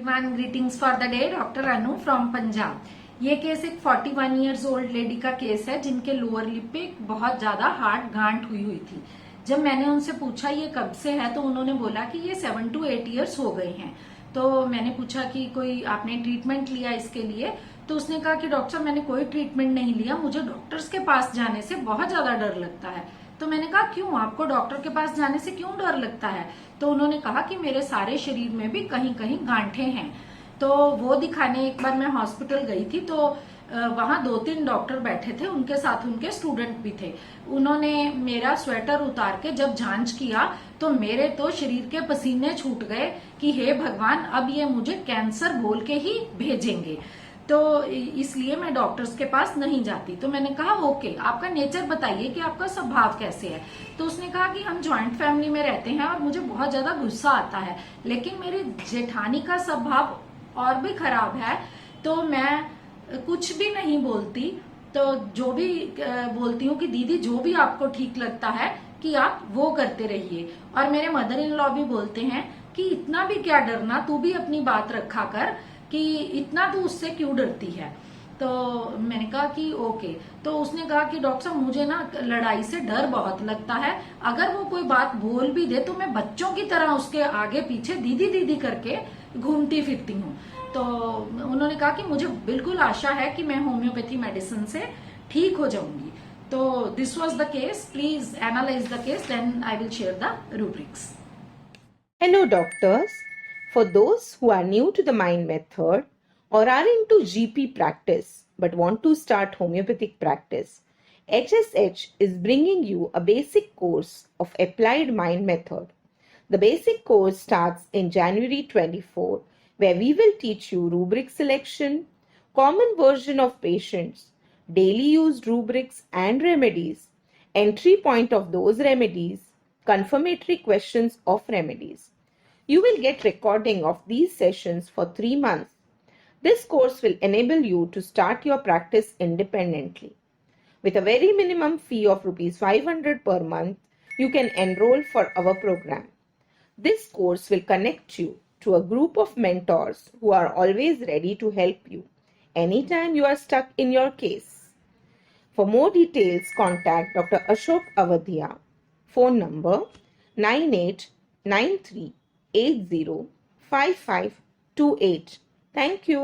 Everyone, greetings for the day. Doctor Anu from Punjab. ये case एक 41 years old lady का case है जिनके लोअर लिप पे बहुत ज्यादा हार्ड गांठ हुई हुई थी। जब मैंने उनसे पूछा ये कब से है तो उन्होंने बोला कि ये 7 to 8 इयर्स हो गए हैं। तो मैंने पूछा कि कोई आपने ट्रीटमेंट लिया इसके लिए, तो उसने कहा कि डॉक्टर साहब मैंने कोई ट्रीटमेंट नहीं लिया, मुझे डॉक्टर्स के पास जाने से बहुत ज्यादा डर लगता है। तो मैंने कहा क्यों, आपको डॉक्टर के पास जाने से क्यों डर लगता है? तो उन्होंने कहा कि मेरे सारे शरीर में भी कहीं कहीं गांठें हैं। तो वो दिखाने एक बार मैं हॉस्पिटल गई थी, तो वहां 2-3 डॉक्टर बैठे थे, उनके साथ उनके स्टूडेंट भी थे। उन्होंने मेरा स्वेटर उतार के जब जांच किया तो मेरे तो शरीर के पसीने छूट गए कि हे भगवान, अब ये मुझे कैंसर बोल के ही भेजेंगे। तो इसलिए मैं डॉक्टर्स के पास नहीं जाती। तो मैंने कहा ओके, आपका नेचर बताइए कि आपका स्वभाव कैसे है। तो उसने कहा कि हम जॉइंट फैमिली में रहते हैं और मुझे बहुत ज्यादा गुस्सा आता है, लेकिन मेरी जेठानी का स्वभाव और भी खराब है, तो मैं कुछ भी नहीं बोलती। तो जो भी बोलती हूँ कि दीदी जो भी आपको ठीक लगता है कि आप वो करते रहिए। और मेरे मदर इन लॉ भी बोलते हैं कि इतना भी क्या डरना, तू भी अपनी बात रखा कर, कि इतना तू उससे क्यों डरती है। तो मैंने कहा कि ओके। तो उसने कहा कि डॉक्टर साहब मुझे ना लड़ाई से डर बहुत लगता है, अगर वो कोई बात बोल भी दे तो मैं बच्चों की तरह उसके आगे पीछे दीदी दीदी करके घूमती फिरती हूँ। तो उन्होंने कहा कि मुझे बिल्कुल आशा है कि मैं होम्योपैथी मेडिसिन से ठीक हो जाऊंगी। तो this was the case, please analyse the case, then I will share the rubrics. Hello, doctors. For those who are new to the mind method or are into GP practice but want to start homeopathic practice, HSH is bringing you a basic course of applied mind method. The basic course starts in January 24, where we will teach you rubric selection, common version of patients, daily used rubrics and remedies, entry point of those remedies, confirmatory questions of remedies. You will get recording of these sessions for 3 months. This course will enable you to start your practice independently. With a very minimum fee of Rs 500 per month, you can enroll for our program. This course will connect you to a group of mentors who are always ready to help you anytime you are stuck in your case. For more details, contact Dr. Ashok Avadhia. Phone number 9893805528. Thank you.